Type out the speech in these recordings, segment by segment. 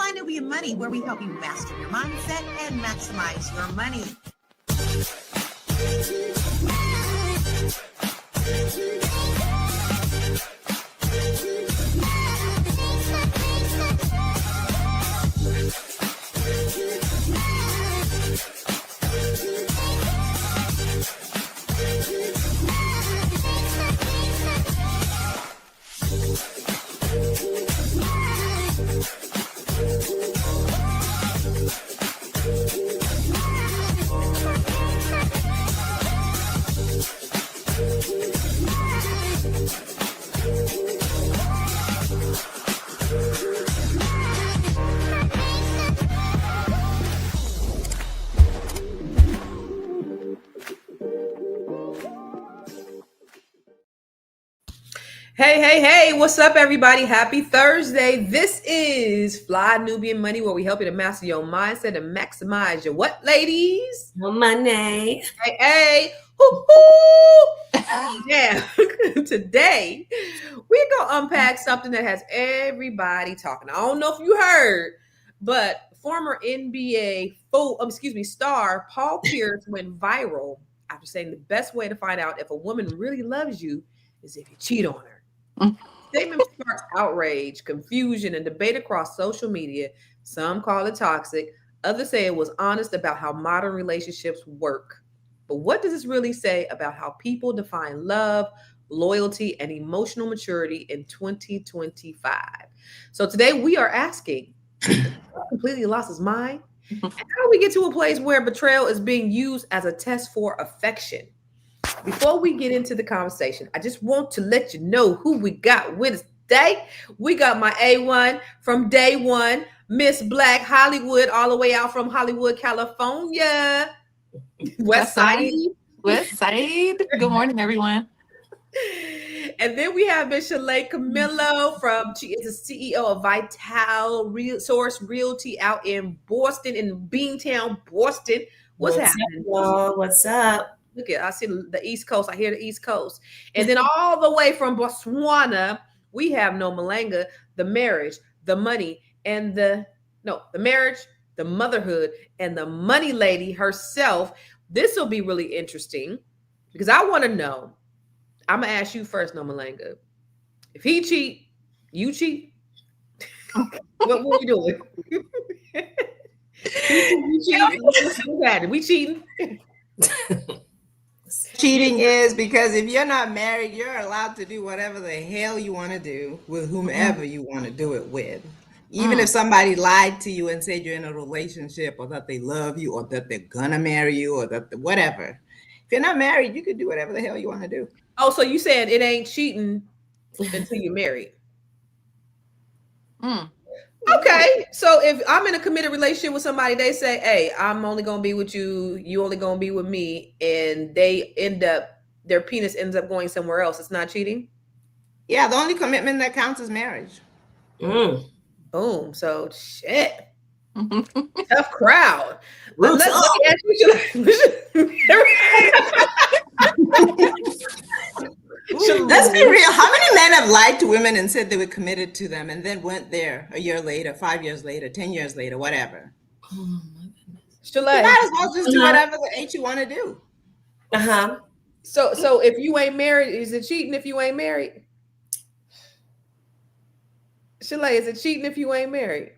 Fly Nubian Money, where we help you master your mindset and maximize your money. Hey, what's up, everybody? Happy Thursday. This is Fly Nubian Money, where we help you to master your mindset and maximize your what, ladies? Your money. Hey. Hoo-hoo. Yeah. Today, we're going to unpack something that has everybody talking. I don't know if you heard, but former NBA star Paul Pierce went viral after saying the best way to find out if a woman really loves you is if you cheat on her. Statement sparked outrage, confusion, and debate across social media. Some call it toxic. Others say it was honest about how modern relationships work. But what does this really say about how people define love, loyalty, and emotional maturity in 2025? So today we are asking, completely lost his mind? And how do we get to a place where betrayal is being used as a test for affection? Before we get into the conversation, I just want to let you know who we got with us today. We got my A1 from day one, Miss Black Hollywood, all the way out from Hollywood, California. West Side. Good morning, everyone. And then we have Miss Shalay Camillo she is the CEO of Vital Source Realty out in Boston, in Beantown, Boston. What's happening? What's up? Look at, I see the East Coast. I hear the East Coast. And then all the way from Botswana, we have Nomalanga, the marriage, the money, and the marriage, the motherhood, and the money lady herself. This will be really interesting because I want to know. I'm going to ask you first, Nomalanga. If he cheat, you cheat? What are you doing? You cheating? We cheating? Cheating is because if you're not married, you're allowed to do whatever the hell you want to do with whomever you want to do it with. Even if somebody lied to you and said you're in a relationship or that they love you or that they're gonna marry you or that whatever. If you're not married, you can do whatever the hell you want to do. Oh, so you saying it ain't cheating until you're married? Okay, so if I'm in a committed relationship with somebody, they say, hey, I'm only going to be with you, you only going to be with me, and their penis ends up going somewhere else, it's not cheating? Yeah, the only commitment that counts is marriage. Boom, so shit. Tough crowd. Let's ask Let's be real. How many men have lied to women and said they were committed to them and then went there a year later, 5 years later, 10 years later, whatever? Oh my goodness. You might as well just do whatever the H you want to do. So if you ain't married, is it cheating if you ain't married? Shalay, is it cheating if you ain't married?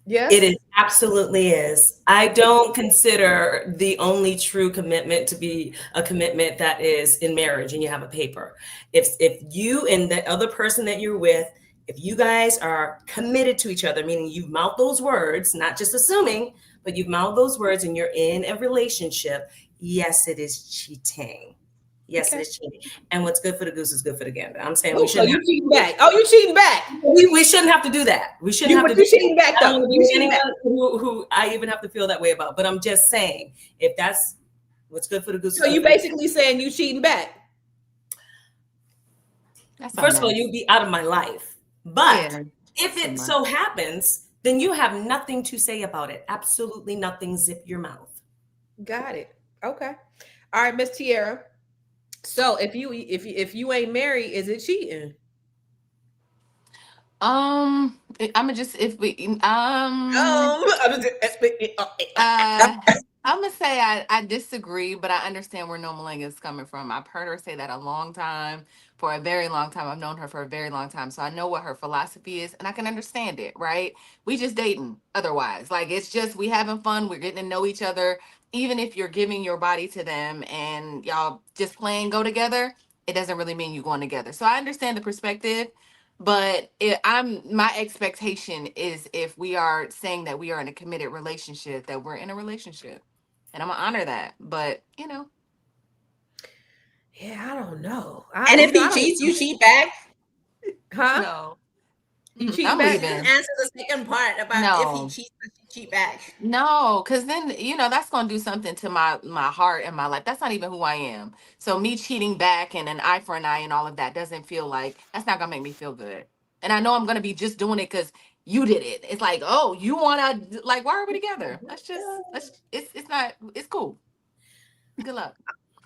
Yes, it is, absolutely is. I don't consider the only true commitment to be a commitment that is in marriage and you have a paper. If you and the other person that you're with, if you guys are committed to each other, meaning you've mouthed those words, not just assuming, but you've mouthed those words and you're in a relationship, yes, it is cheating. Yes, It is cheating. And what's good for the goose is good for the gander. I'm saying we shouldn't. So you cheating back? Oh, you cheating back? We shouldn't have to do that. We shouldn't have to. You cheating back though? You cheating back? Who I even have to feel that way about? But I'm just saying, if that's what's good for the goose. So you basically saying you cheating back? First of all, you'd be out of my life. But if it so happens, then you have nothing to say about it. Absolutely nothing. Zip your mouth. Got it. Okay. All right, Miss Tiara. So if you ain't married, is it cheating? I'm gonna just if we I'm gonna say I disagree, but I understand where Nomaling is coming from. I've heard her say that a long time, for a very long time. I've known her for a very long time, so I know what her philosophy is, and I can understand it. Right? We just dating. Otherwise, like it's just we having fun. We're getting to know each other. Even if you're giving your body to them and y'all just playing go together, it doesn't really mean you going together. So I understand the perspective. But my expectation is if we are saying that we are in a committed relationship, that we're in a relationship, and I'm gonna honor that. But Yeah, I don't know. And if he cheats, you cheat back. Huh? no, You cheat I'm back? You leaving. didn't answer the second part about if he No, cheats, does he cheat back. no, because then that's gonna do something to my heart and my life. That's not even who I am. So me cheating back and an eye for an eye and all of that doesn't feel like that's not gonna make me feel good. And I know I'm gonna be just doing it because you did it. It's like, oh, you wanna like why are we together? It's not it's cool. Good luck.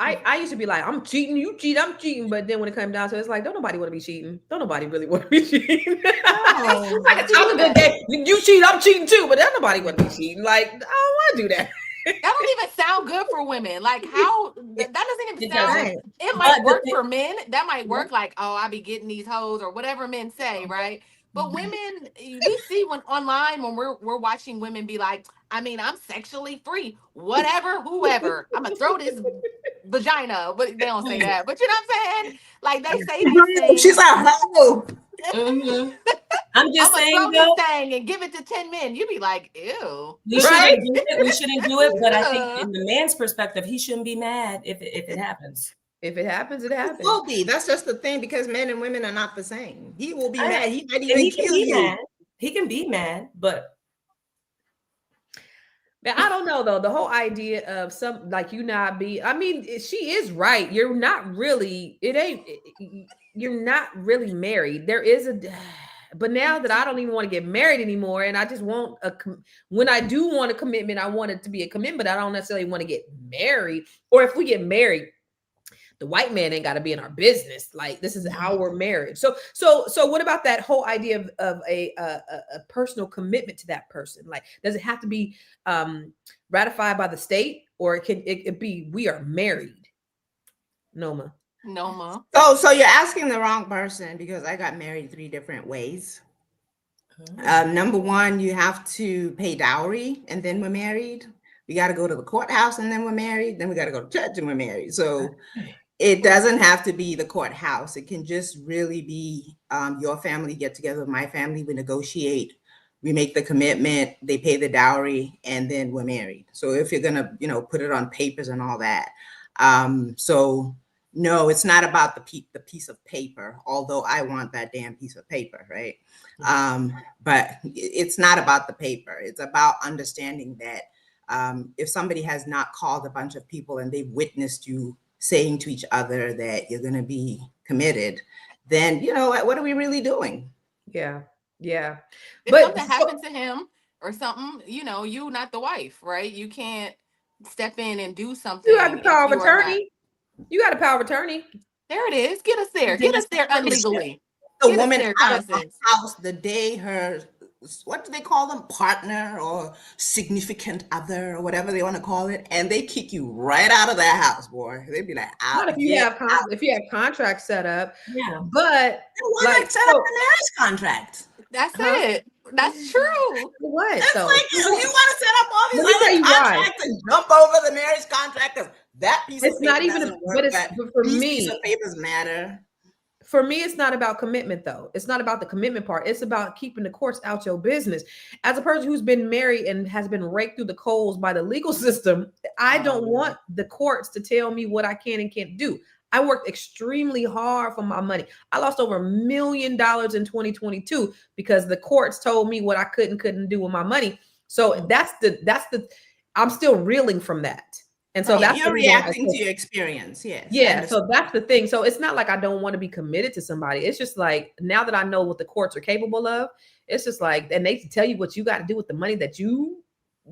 I used to be like, I'm cheating, you cheat, I'm cheating. But then when it comes down to it, it's like, don't nobody want to be cheating. Don't nobody really want to be cheating. No. It's like a talking good game. You cheat, I'm cheating too, but don't nobody want to be cheating. Like, I don't want to do that. That don't even sound good for women. Like how that doesn't even It sound. doesn't. Right. It But might the work thing- for men. That might work. Like oh, I be getting these hoes or whatever men say, right? But women, we see when online when we're watching women be like, I mean, I'm sexually free, whatever, whoever. I'm gonna throw this vagina, but they don't say that. But you know what I'm saying? Like they say these She's things. a hoe. Mhm. I'm I'm just gonna saying throw though, this thing and give it to 10 men. You be like, ew. we Right? shouldn't do it. We shouldn't do it. But I think in the man's perspective, he shouldn't be mad if it happens. If it happens, it He happens. will be. That's just the thing because men and women are not the same. He will be I- mad. He might And even he can kill be you. mad. He can be mad, but Now, I don't know though. The whole idea of some like you not be, I mean, she is right. You're not really, you're not really married. There is a, but now that I don't even want to get married anymore, and I just want when I do want a commitment, I want it to be a commitment. I don't necessarily want to get married, or if we get married, the white man ain't got to be in our business. Like this is our marriage. So what about that whole idea of a personal commitment to that person? Like, does it have to be ratified by the state, or can it be we are married? Noma. Noma. So you're asking the wrong person because I got married 3 different ways. Number one, you have to pay dowry and then we're married. We got to go to the courthouse and then we're married. Then we got to go to church and we're married. So it doesn't have to be the courthouse. It can just really be your family get together with my family. We negotiate. We make the commitment. They pay the dowry, and then we're married. So if you're gonna, put it on papers and all that. So no, it's not about the piece of paper. Although I want that damn piece of paper, right? But it's not about the paper. It's about understanding that if somebody has not called a bunch of people and they've witnessed you saying to each other that you're going to be committed, then what are we really doing? Yeah. If something happened to him or something, you not the wife, right? You can't step in and do something. You got the power of if you are not- attorney. You got a power of attorney. There it is. Get us there. Get us there unlegally. The Get us woman there, out of the cousins. house the day her, what do they call them, partner or significant other or whatever they want to call it, and they kick you right out of that house, boy. They'd be like, Not if you have if you have contracts set up. yeah. But why not set up a marriage contract? That's it. That's true. what? It's So like you want to set up all Let me these tell other you why. contracts and jump over the marriage contract because that piece It's of paper not even doesn't work, but it's but for these me. piece of papers matter. For me, it's not about commitment, though. It's not about the commitment part. It's about keeping the courts out your business. As a person who's been married and has been raked through the coals by the legal system, I don't want the courts to tell me what I can and can't do. I worked extremely hard for my money. I lost over $1 million in 2022 because the courts told me what I couldn't do with my money. So that's the I'm still reeling from that. And so that's you're reacting to your experience. Yes. Yeah. So that's the thing. So it's not like I don't want to be committed to somebody. It's just like now that I know what the courts are capable of, it's just like, and they tell you what you got to do with the money that you've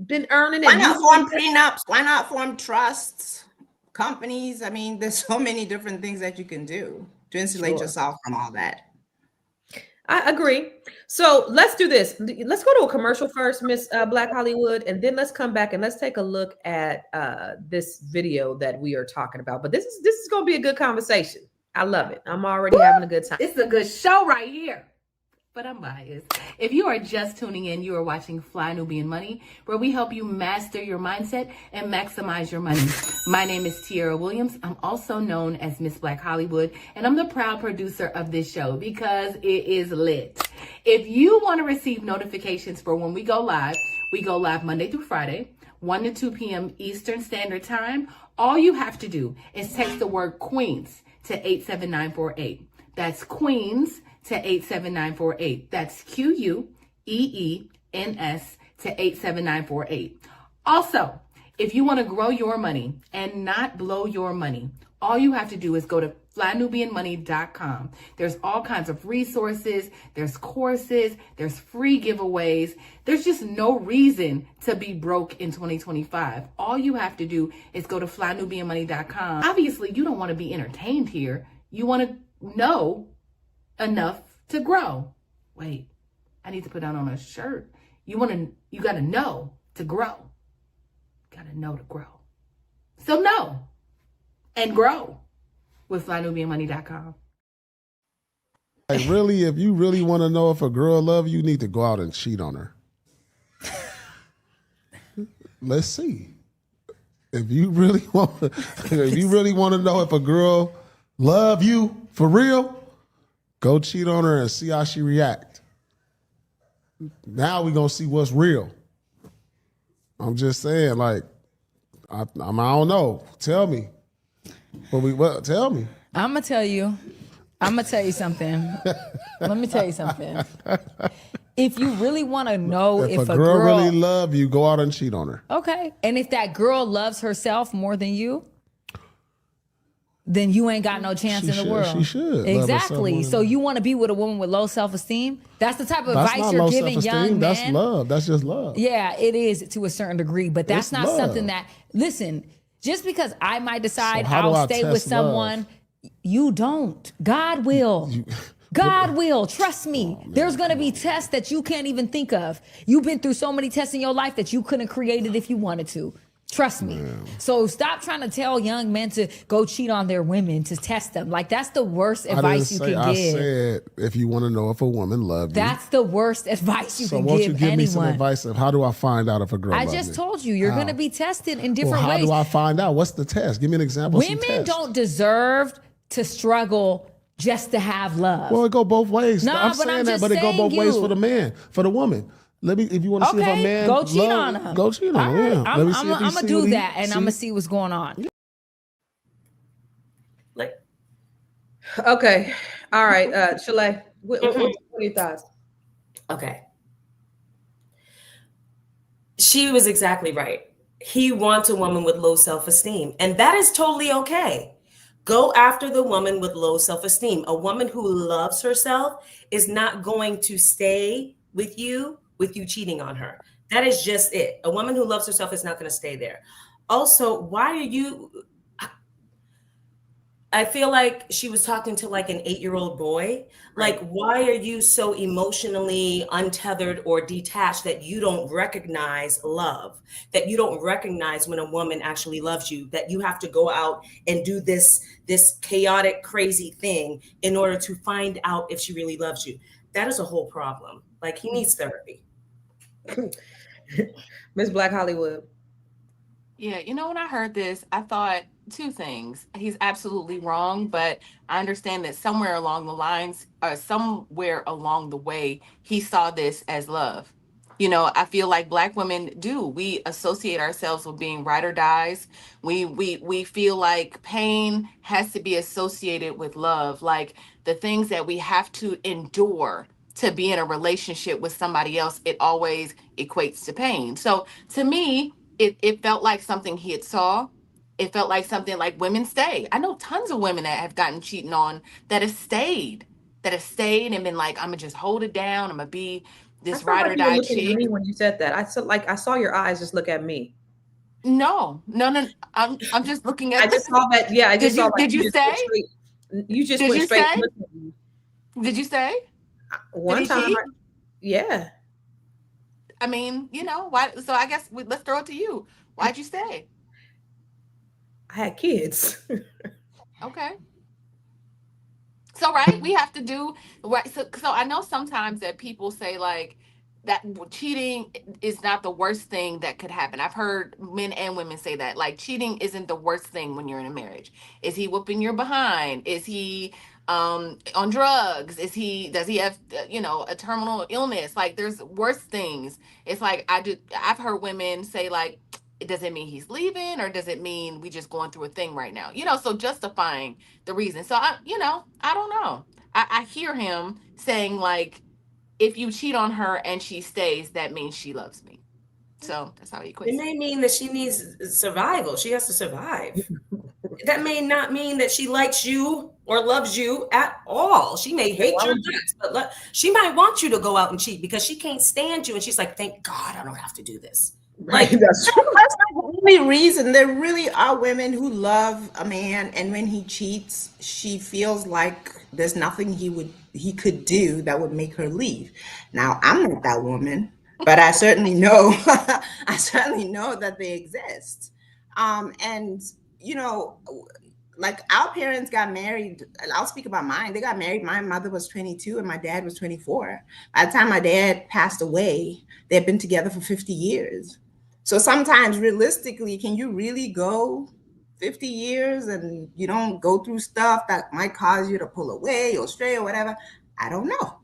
been earning. Why not form prenups? Why not form trusts, companies? I mean, there's so many different things that you can do to insulate yourself from all that. I agree. So let's do this. Let's go to a commercial first, Miss Black Hollywood, and then let's come back and let's take a look at this video that we are talking about. But this is going to be a good conversation. I love it. I'm already having a good time. It's a good show right here. But I'm biased. If you are just tuning in, you are watching Fly Nubian Money, where we help you master your mindset and maximize your money. My name is Tiara Williams. I'm also known as Miss Black Hollywood, and I'm the proud producer of this show because it is lit. If you want to receive notifications for when we go live Monday through Friday, 1 to 2 p.m. Eastern Standard Time. All you have to do is text the word Queens to 87948. That's Queens to 87948. That's QUEENS to 87948. Also, if you want to grow your money and not blow your money, all you have to do is go to flynubianmoney.com. There's all kinds of resources, there's courses, there's free giveaways. There's just no reason to be broke in 2025. All you have to do is go to flynubianmoney.com. Obviously, you don't want to be entertained here. You want to know enough to grow. Wait, I need to put that on a shirt. You got to know to grow. Got to know to grow. So know and grow with flynubianmoney.com. Like, really, if you really want to know if a girl love you, you need to go out and cheat on her. Let's see. If you really want to know if a girl love you for real, go cheat on her and see how she react. Now we gonna see what's real. I'm just saying, like, I don't know. Tell me. Tell me. I'm gonna tell you something. Let me tell you something. If you really want to know if a girl really love you, go out and cheat on her. Okay. And if that girl loves herself more than you, then you ain't got no chance in the world. She should. Exactly. So you want to be with a woman with low self-esteem? That's the type of advice you're giving young men. That's love. That's just love. Yeah, it is to a certain degree, but that's It's not love. something that, listen, just because I might decide I'll stay with someone, you don't. God will. God will. Trust me. There's going to be tests that you can't even think of. You've been through so many tests in your life that you couldn't create it if you wanted to. Trust me. So stop trying to tell young men to go cheat on their women to test them. Like, that's the worst advice you can give. I said, if you want to know if a woman loves you. That's the worst advice you can give anyone. So won't you give me some advice of how do I find out if a girl loves me? I just told you, you're going to be tested in different ways. How do I find out? What's the test? Give me an example. Women don't deserve to struggle just to have love. Well, it go both ways. No, I'm saying that, but it go both ways for the man, for the woman. If you want to see if a man go cheat on him. Go cheat on him. Yeah. I'm gonna do that, and I'm gonna see what's going on. Okay. All right. Shalay, what are your thoughts? Okay. She was exactly right. He wants a woman with low self-esteem, and that is totally okay. Go after the woman with low self-esteem. A woman who loves herself is not going to stay with you cheating on her. That is just it. A woman who loves herself is not going to stay there. Also, why are you... I feel like she was talking to like an 8-year-old boy. Like, why are you so emotionally untethered or detached that you don't recognize love, that you don't recognize when a woman actually loves you, that you have to go out and do this chaotic, crazy thing in order to find out if she really loves you? That is a whole problem. Like, he needs therapy. Miss Black Hollywood. Yeah, when I heard this, I thought two things. He's absolutely wrong, but I understand that somewhere along the lines, or somewhere along the way, he saw this as love. I feel like Black women do. We associate ourselves with being ride or dies. We feel like pain has to be associated with love, like the things that we have to endure to be in a relationship with somebody else, it always equates to pain. So to me, it felt like something he had saw. It felt like something like women stay. I know tons of women that have gotten cheating on that have stayed and been like, I'm gonna just hold it down. I'm gonna be this ride or die chick. When you said that, I saw your eyes just look at me. No. I'm just looking at. I just saw that. Yeah, I just saw. Did you say? You just went straight. Did you say? One time. Yeah. I mean, why? So I guess let's throw it to you. Why'd you stay? I had kids. Okay. So right, we have to do right. So I know sometimes that people say like that cheating is not the worst thing that could happen. I've heard men and women say that like cheating isn't the worst thing when you're in a marriage. Is he whooping your behind? Is he on drugs? Does he have a terminal illness? Like there's worse things. It's like I've heard women say like, does it mean he's leaving or does it mean we just going through a thing right now? So justifying the reason. So I don't know. I hear him saying like, if you cheat on her and she stays, that means she loves me. So that's how he It equates may mean that she needs survival. She has to survive. That may not mean that she likes you or loves you at all. She may hate your guts, but she might want you to go out and cheat because she can't stand you. And she's like, thank God I don't have to do this. Right. Like, That's true. That's not the only reason. There really are women who love a man, and when he cheats, she feels like there's nothing he could do that would make her leave. Now, I'm not that woman, but I certainly know I certainly know that they exist. And like our parents got married. I'll speak about mine. They got married. My mother was 22 and my dad was 24. By the time my dad passed away, they had been together for 50 years. So sometimes realistically, can you really go 50 years and you don't go through stuff that might cause you to pull away or stray or whatever? I don't know.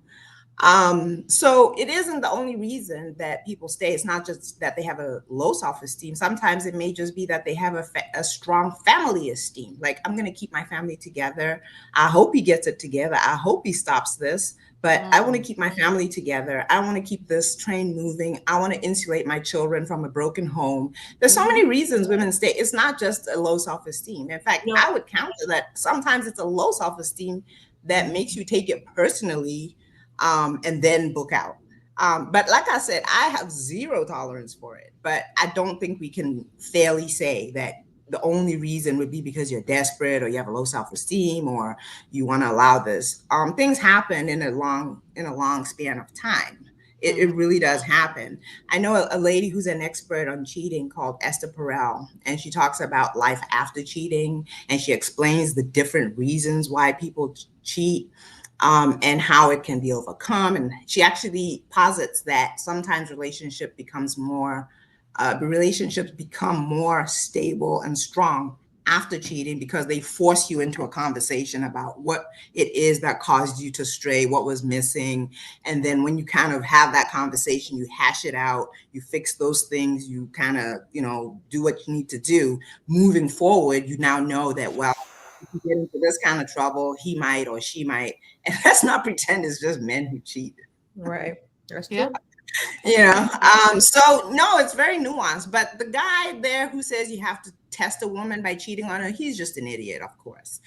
So it isn't the only reason that people stay. It's not just that they have a low self-esteem. Sometimes it may just be that they have a strong family esteem. Like, I'm going to keep my family together. I hope he gets it together. I hope he stops this, but I want to keep my family together. I want to keep this train moving. I want to insulate my children from a broken home. There's so many reasons women stay. It's not just a low self-esteem. In fact, I would counter that sometimes it's a low self-esteem that makes you take it personally, and then book out. But like I said, I have zero tolerance for it. But I don't think we can fairly say that the only reason would be because you're desperate or you have a low self-esteem or you want to allow this. Things happen in a long span of time. It really does happen. I know a lady who's an expert on cheating called Esther Perel, and she talks about life after cheating, and she explains the different reasons why people cheat. And how it can be overcome. And she actually posits that sometimes relationships become more stable and strong after cheating because they force you into a conversation about what it is that caused you to stray, what was missing. And then when you kind of have that conversation, you hash it out, you fix those things, you kind of, do what you need to do. Moving forward, you now know that, well, if you get into this kind of trouble, he might or she might. And let's not pretend it's just men who cheat. Right. That's true. So no, it's very nuanced. But the guy there who says you have to test a woman by cheating on her, he's just an idiot, of course.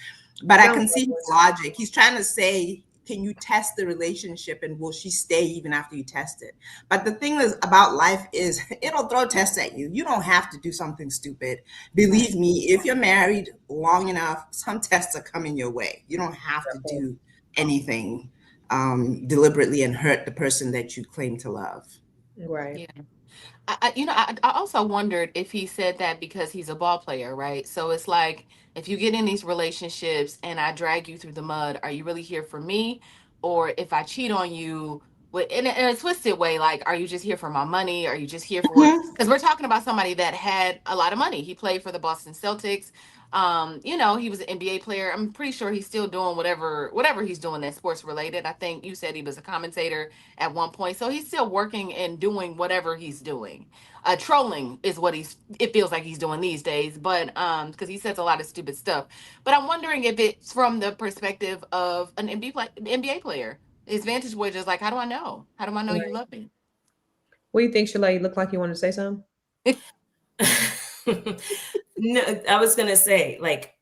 But I can see his logic. He's trying to say, can you test the relationship and will she stay even after you test it? But the thing is about life is it'll throw tests at you. You don't have to do something stupid. Believe me, if you're married long enough, some tests are coming your way. You don't have to do anything deliberately and hurt the person that you claim to love. Right. Yeah. I also wondered if he said that because he's a ball player, right? So it's like, if you get in these relationships and I drag you through the mud, are you really here for me? Or if I cheat on you in a twisted way, like, are you just here for my money? Are you just here for, because we're talking about somebody that had a lot of money. He played for the Boston Celtics. He was an NBA player. I'm pretty sure he's still doing whatever he's doing that's sports related. I think you said he was a commentator at one point. So he's still working and doing whatever he's doing. Trolling is what it feels like he's doing these days, but because he says a lot of stupid stuff. But I'm wondering if it's from the perspective of an NBA player. His vantage point is like, how do I know? How do I know you love me? What do you think, Shalay? You look like you wanted to say something? No, I was going to say, like,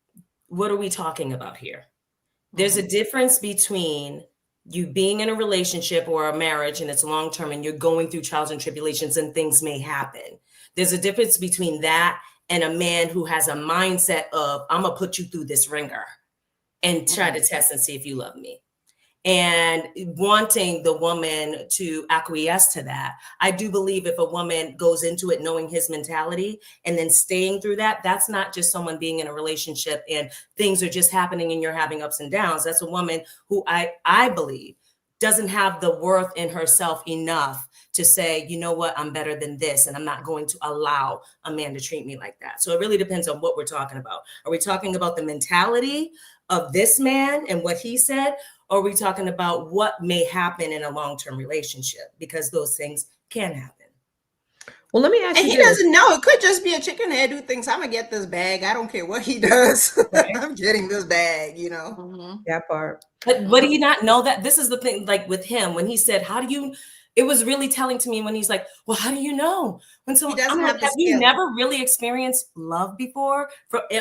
what are we talking about here? There's a difference between you being in a relationship or a marriage and it's long-term and you're going through trials and tribulations and things may happen. There's a difference between that and a man who has a mindset of, I'm going to put you through this ringer and try to test and see if you love me. and wanting the woman to acquiesce to that. I do believe if a woman goes into it knowing his mentality and then staying through that, that's not just someone being in a relationship and things are just happening and you're having ups and downs. That's a woman who I believe doesn't have the worth in herself enough to say, you know what, I'm better than this, and I'm not going to allow a man to treat me like that. So it really depends on what we're talking about. Are we talking about the mentality of this man and what he said? Or are we talking about what may happen in a long-term relationship? Because those things can happen. Well, let me ask you. And he doesn't know. It could just be a chicken head who thinks I'm gonna get this bag. I don't care what he does. Right. I'm getting this bag, you know. Mm-hmm. That part. But do you not know that? This is the thing, like with him, when he said, how do you, it was really telling to me when he's like, well, how do you know? When someone, I'm like, have you never really experienced love before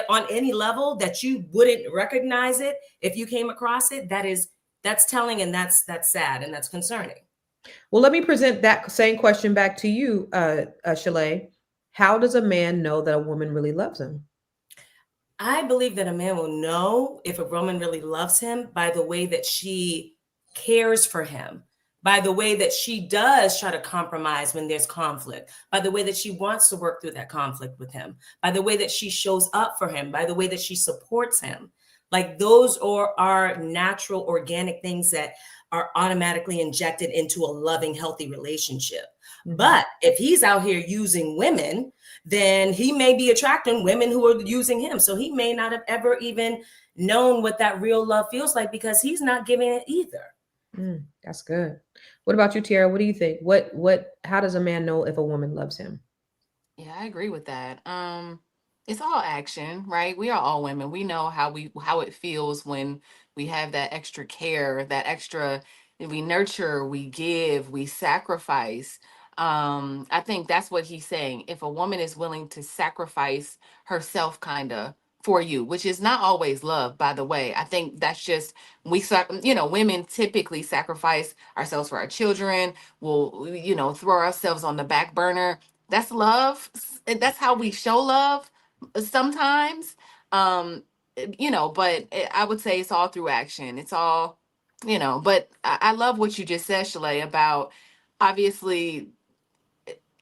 on any level that you wouldn't recognize it if you came across it? That's telling, and that's sad, and that's concerning. Well, let me present that same question back to you, Shalay. How does a man know that a woman really loves him? I believe that a man will know if a woman really loves him by the way that she cares for him, by the way that she does try to compromise when there's conflict, by the way that she wants to work through that conflict with him, by the way that she shows up for him, by the way that she supports him. Like those are natural, organic things that are automatically injected into a loving, healthy relationship. Mm-hmm. But if he's out here using women, then he may be attracting women who are using him. So he may not have ever even known what that real love feels like because he's not giving it either. That's good. What about you, Tiara? What do you think? How does a man know if a woman loves him? Yeah, I agree with that. It's all action, right? We are all women. We know how it feels when we have that extra care, that extra, we nurture, we give, we sacrifice. I think that's what he's saying. If a woman is willing to sacrifice herself kind of for you, which is not always love, by the way. I think that's just, women typically sacrifice ourselves for our children. We'll, throw ourselves on the back burner. That's love. That's how we show love sometimes. But I would say it's all through action. It's all, but I love what you just said, Shalay, about obviously,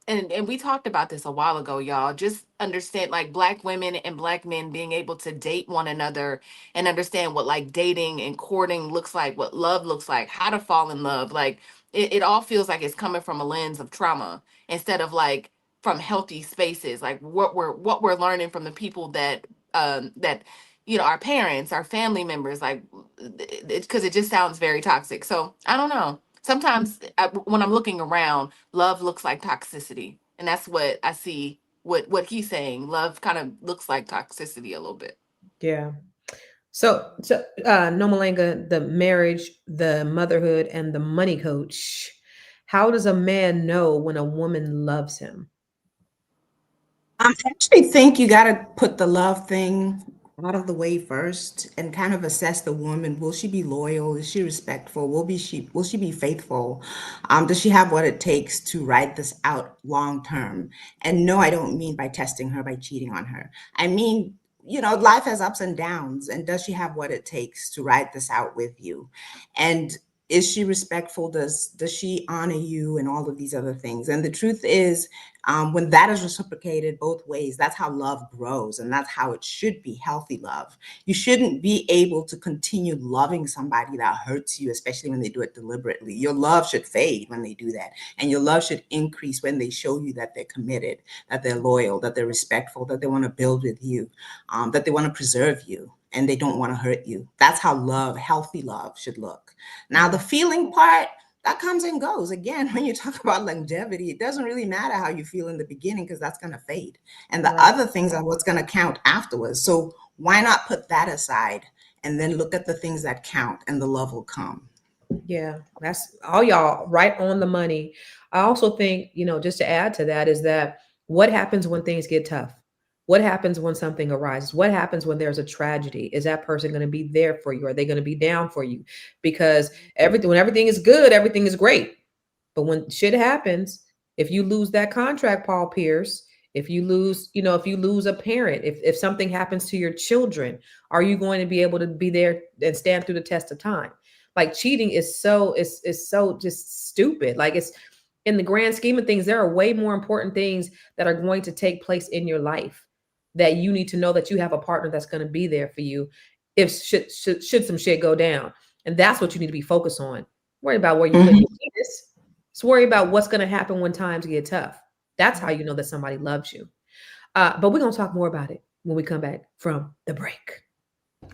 and we talked about this a while ago, y'all. Just understand, like, Black women and Black men being able to date one another and understand what like dating and courting looks like, what love looks like, how to fall in love. Like it all feels like it's coming from a lens of trauma instead of like from healthy spaces, like what we're learning from the people that our parents, our family members, like, because it just sounds very toxic. So I don't know. Sometimes when I'm looking around, love looks like toxicity. And that's what I see, what he's saying. Love kind of looks like toxicity a little bit. Yeah. So Nomalanga, the marriage, the motherhood, and the money coach. How does a man know when a woman loves him? I actually think you got to put the love thing out of the way first and kind of assess the woman. Will she be loyal? Is she respectful? Will she be faithful? Does she have what it takes to ride this out long term? And no, I don't mean by testing her, by cheating on her. I mean, life has ups and downs, and does she have what it takes to ride this out with you? And is she respectful? Does she honor you and all of these other things? And the truth is, when that is reciprocated both ways, that's how love grows, and that's how it should be, healthy love. You shouldn't be able to continue loving somebody that hurts you, especially when they do it deliberately. Your love should fade when they do that, and your love should increase when they show you that they're committed, that they're loyal, that they're respectful, that they want to build with you, that they want to preserve you, and they don't want to hurt you. That's how love, healthy love, should look. Now, the feeling part, that comes and goes. Again, when you talk about longevity, it doesn't really matter how you feel in the beginning, because that's going to fade. And the other things are what's going to count afterwards. So why not put that aside and then look at the things that count, and the love will come. Yeah, that's all, y'all, right on the money. I also think, just to add to that, is that what happens when things get tough? What happens when something arises? What happens when there's a tragedy? Is that person going to be there for you? Are they going to be down for you? Because when everything is good, everything is great. But when shit happens, if you lose that contract, Paul Pierce, if you lose a parent, if something happens to your children, are you going to be able to be there and stand through the test of time? Like cheating is so just stupid. Like it's in the grand scheme of things, there are way more important things that are going to take place in your life that you need to know that you have a partner that's going to be there for you if should some shit go down. And that's what you need to be focused on. Worry about where you put your penis. Just worry about what's going to happen when times get tough. That's how you know that somebody loves you. But we're going to talk more about it when we come back from the break.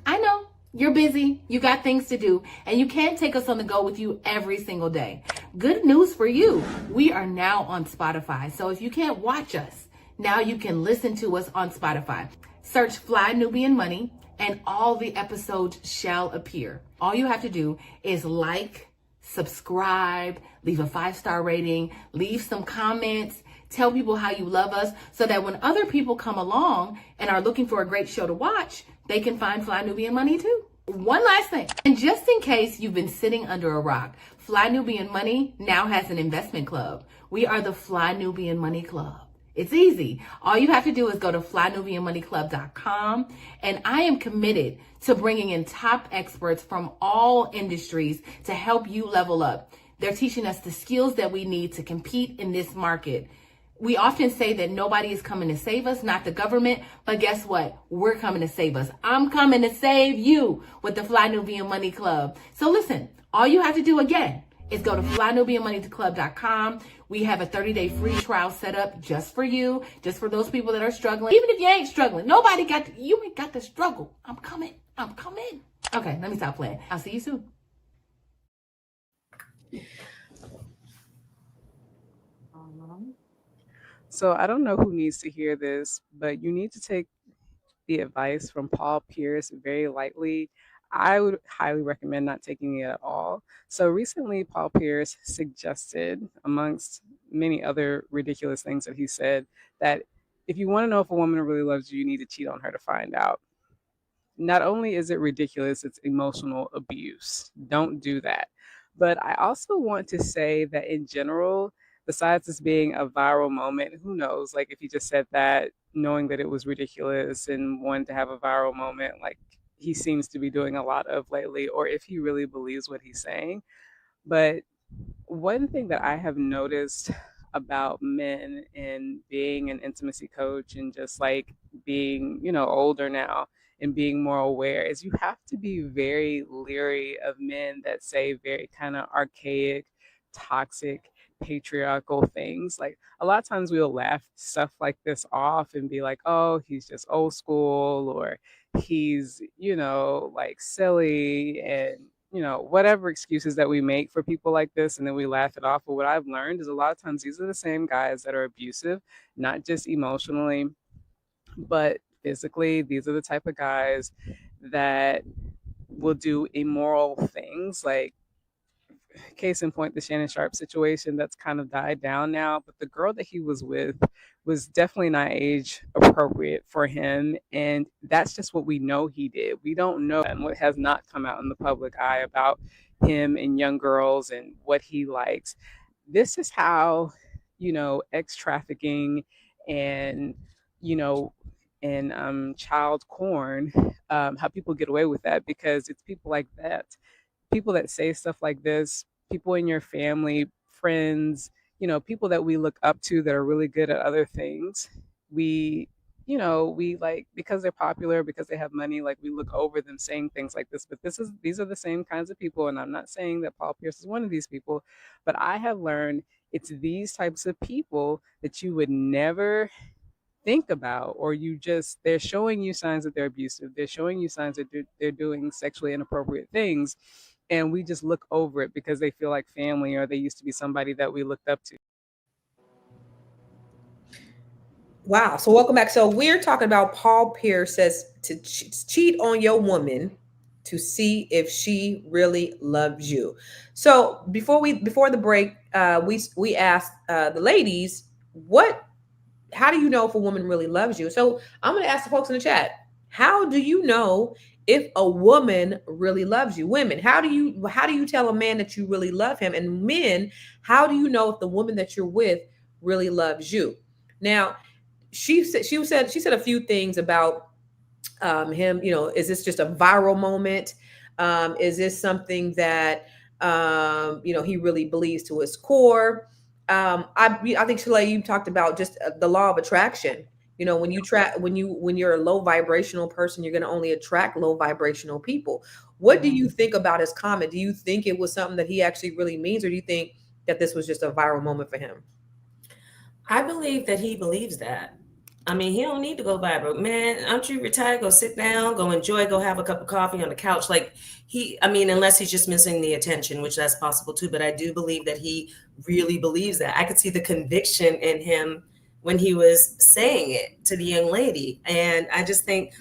I know you're busy, you got things to do, and you can't take us on the go with you every single day. Good news for you. We are now on Spotify. So if you can't watch us, now you can listen to us on Spotify. Search Fly Nubian Money and all the episodes shall appear. All you have to do is like, subscribe, leave a 5-star rating, leave some comments, tell people how you love us so that when other people come along and are looking for a great show to watch, they can find Fly Nubian Money too. One last thing, and just in case you've been sitting under a rock, Fly Nubian Money now has an investment club. We are the Fly Nubian Money Club. It's easy. All you have to do is go to flynubianmoneyclub.com, and I am committed to bringing in top experts from all industries to help you level up. They're teaching us the skills that we need to compete in this market. We often say that nobody is coming to save us, not the government, but guess what? We're coming to save us. I'm coming to save you with the Fly Nubian Money Club. So listen, all you have to do again is go to flynubianmoneyclub.com. We have a 30-day free trial set up just for you, just for those people that are struggling. Even if you ain't struggling, you ain't got to struggle. I'm coming. Okay, let me stop playing. I'll see you soon. So I don't know who needs to hear this, but you need to take the advice from Paul Pierce very lightly. I would highly recommend not taking it at all. So recently, Paul Pierce suggested, amongst many other ridiculous things that he said, that if you want to know if a woman really loves you, you need to cheat on her to find out. Not only is it ridiculous, it's emotional abuse. Don't do that. But I also want to say that in general, besides this being a viral moment, who knows, like if he just said that knowing that it was ridiculous and wanted to have a viral moment, like he seems to be doing a lot of lately, or if he really believes what he's saying. But one thing that I have noticed about men and being an intimacy coach and just like being, older now and being more aware is you have to be very leery of men that say very kind of archaic, toxic, patriarchal things. Like a lot of times we'll laugh stuff like this off and be like, oh, he's just old school, or he's, like silly, and whatever excuses that we make for people like this, and then we laugh it off. But what I've learned is a lot of times these are the same guys that are abusive, not just emotionally, but physically. These are the type of guys that will do immoral things, like case in point, the Shannon Sharp situation that's kind of died down now. But the girl that he was with was definitely not age appropriate for him. And that's just what we know he did. We don't know and what has not come out in the public eye about him and young girls and what he likes. This is how, ex trafficking and, and child porn, how people get away with that, because it's people like that. People that say stuff like this, people in your family, friends, people that we look up to that are really good at other things. We like, because they're popular, because they have money, like we look over them saying things like this. But these are the same kinds of people. And I'm not saying that Paul Pierce is one of these people, but I have learned it's these types of people that you would never think about, or they're showing you signs that they're abusive. They're showing you signs that they're doing sexually inappropriate things. And we just look over it because they feel like family, or they used to be somebody that we looked up to. Wow. So welcome back. So we're talking about Paul Pierce says to cheat on your woman to see if she really loves you. So before the break, we asked the ladies, how do you know if a woman really loves you? So I'm going to ask the folks in the chat, how do you know if a woman really loves you? Women, how do you tell a man that you really love him? And men, how do you know if the woman that you're with really loves you? Now, she said a few things about him. Is this just a viral moment? Is this something that he really believes to his core? I think Shalay, you talked about just the law of attraction. When you're a low vibrational person, you're going to only attract low vibrational people. What do you think about his comment? Do you think it was something that he actually really means, or do you think that this was just a viral moment for him? I believe that he believes that. I mean, he don't need to go viral. Man, aren't you retired? Go sit down, go enjoy, go have a cup of coffee on the couch. Unless he's just missing the attention, which that's possible too. But I do believe that he really believes that. I could see the conviction in him when he was saying it to the young lady. And I just think,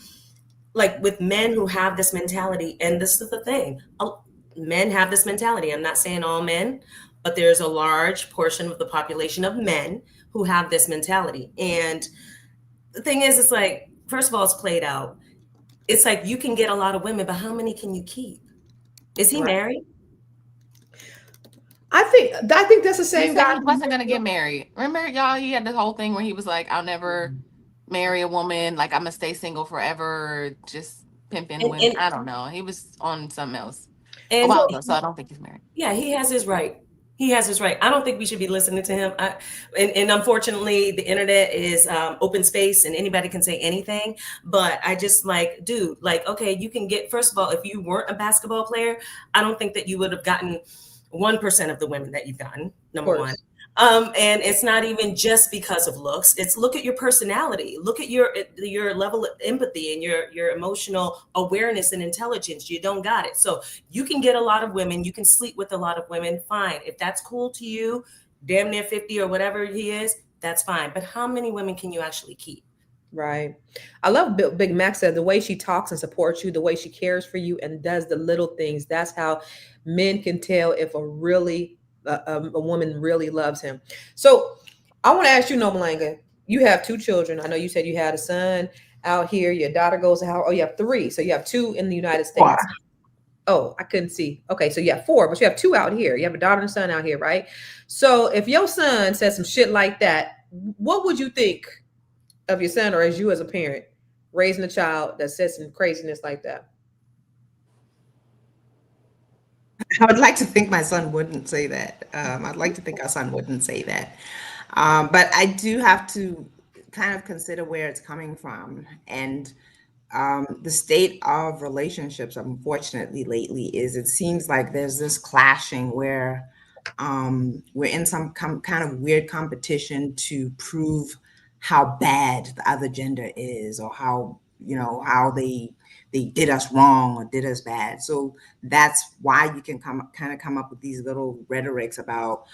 like, with men who have this mentality, and this is the thing, men have this mentality. I'm not saying all men, but there's a large portion of the population of men who have this mentality. And the thing is, it's like, first of all, it's played out. It's like, you can get a lot of women, but how many can you keep? Is he married? I think that's the same guy. He wasn't gonna get married. Remember, y'all? He had this whole thing where he was like, "I'll never marry a woman. Like, I'm gonna stay single forever, just pimping women." I don't know. He was on something else a while ago, so I don't think he's married. Yeah, he has his right. He has his right. I don't think we should be listening to him. And unfortunately, the internet is open space and anybody can say anything. But I just dude, okay, you can get, first of all, if you weren't a basketball player, I don't think that you would have gotten 1% of the women that you've gotten, number one. And it's not even just because of looks. It's look at your personality. Look at your level of empathy and your emotional awareness and intelligence. You don't got it. So you can get a lot of women. You can sleep with a lot of women. Fine. If that's cool to you, damn near 50 or whatever he is, that's fine. But how many women can you actually keep? Right. I love Big Mac said the way she talks and supports you, the way she cares for you and does the little things. That's how men can tell if a woman really loves him. So I want to ask you, Nomalanga, you have 2 children. I know you said you had a son out here. Your daughter goes out. Oh, you have 3. So you have 2 in the United States. Wow. Oh, I couldn't see. Okay, so you have 4, but you have 2 out here. You have a daughter and son out here, right? So if your son says some shit like that, what would you think of your son, or as you as a parent raising a child that says some craziness like that? I would like to think my son wouldn't say that. I'd like to think our son wouldn't say that. But I do have to kind of consider where it's coming from. And the state of relationships, unfortunately, lately is it seems like there's this clashing where we're in some kind of weird competition to prove how bad the other gender is, or how they did us wrong or did us bad. So that's why you can come up with these little rhetorics about,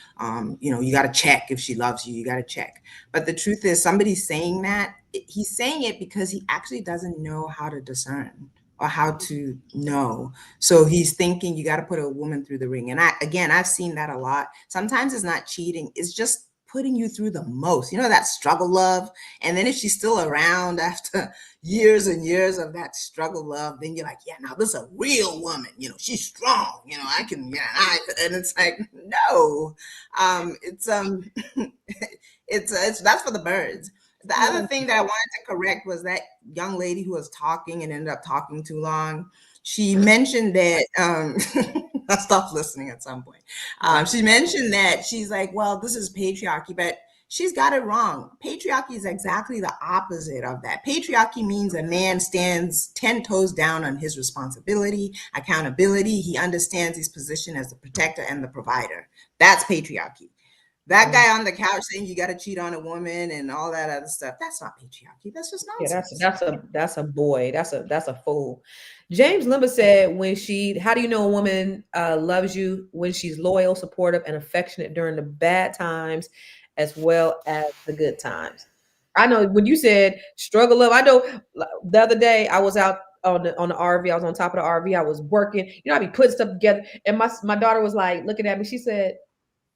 you got to check if she loves you, you got to check. But the truth is, somebody's saying that, he's saying it because he actually doesn't know how to discern or how to know. So he's thinking you got to put a woman through the ring. And I've seen that a lot. Sometimes it's not cheating. It's just putting you through the most, that struggle love. And then if she's still around after years and years of that struggle love, then you're like, yeah, now this is a real woman, she's strong, I can, and it's like, no, it's that's for the birds. The other thing that I wanted to correct was that young lady who was talking and ended up talking too long. She mentioned that, I stopped listening at some point. She mentioned that she's like, well, this is patriarchy, but she's got it wrong. Patriarchy is exactly the opposite of that. Patriarchy means a man stands 10 toes down on his responsibility, accountability. He understands his position as the protector and the provider. That's patriarchy. That guy on the couch saying you got to cheat on a woman and all that other stuff, that's not patriarchy. That's just nonsense. Yeah, that's a boy. That's a fool. James Limber said, how do you know a woman loves you? When she's loyal, supportive, and affectionate during the bad times as well as the good times. I know when you said struggle love, I know the other day I was out on the RV. I was on top of the RV. I was working. I'd be putting stuff together. And my daughter was like looking at me. She said,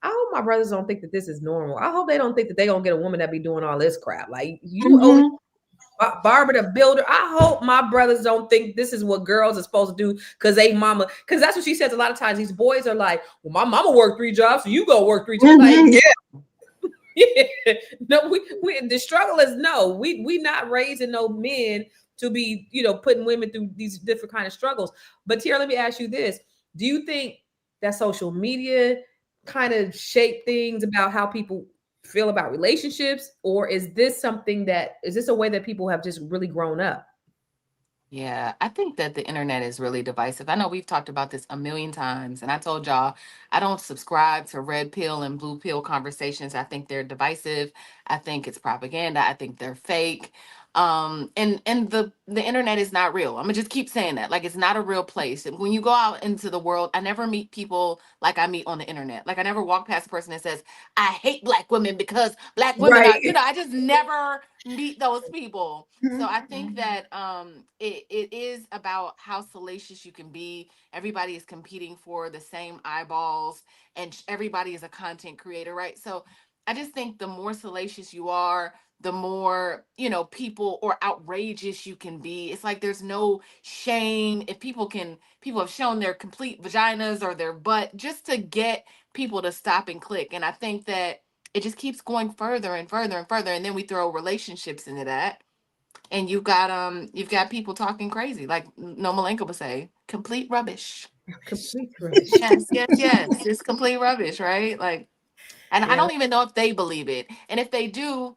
I hope my brothers don't think that this is normal. I hope they don't think that they're going to get a woman that be doing all this crap. Like you, Barbara the Builder. I hope my brothers don't think this is what girls are supposed to do because they mama. Because that's what she says a lot of times. These boys are like, well, my mama worked 3 jobs, so you go work 3 jobs. Like, yeah. No, we the struggle is no. We not raising no men to be, you know, putting women through these different kind of struggles. But Tiara, let me ask you this. Do you think that social media kind of shape things about how people feel about relationships? Or is this a way that people have just really grown up? Yeah, I think that the internet is really divisive. I know we've talked about this a million times, and I told y'all I don't subscribe to red pill and blue pill conversations. I think they're divisive. I think it's propaganda. I think they're fake. And the internet is not real. I'm gonna just keep saying that. Like, it's not a real place. And when you go out into the world, I never meet people like I meet on the internet. Like, I never walk past a person that says, I hate black women because black women are, Right. I just never meet those people. So I think that it is about how salacious you can be. Everybody is competing for the same eyeballs, and everybody is a content creator, right? So I just think the more salacious you are, the more, people or outrageous you can be. It's like there's no shame. If people have shown their complete vaginas or their butt just to get people to stop and click. And I think that it just keeps going further and further and further. And then we throw relationships into that. And you've got people talking crazy, like No Malenko would say, complete rubbish. Complete rubbish. Yes, yes, yes. It's complete rubbish, right? Like, and I Yeah. don't even know if they believe it. And if they do,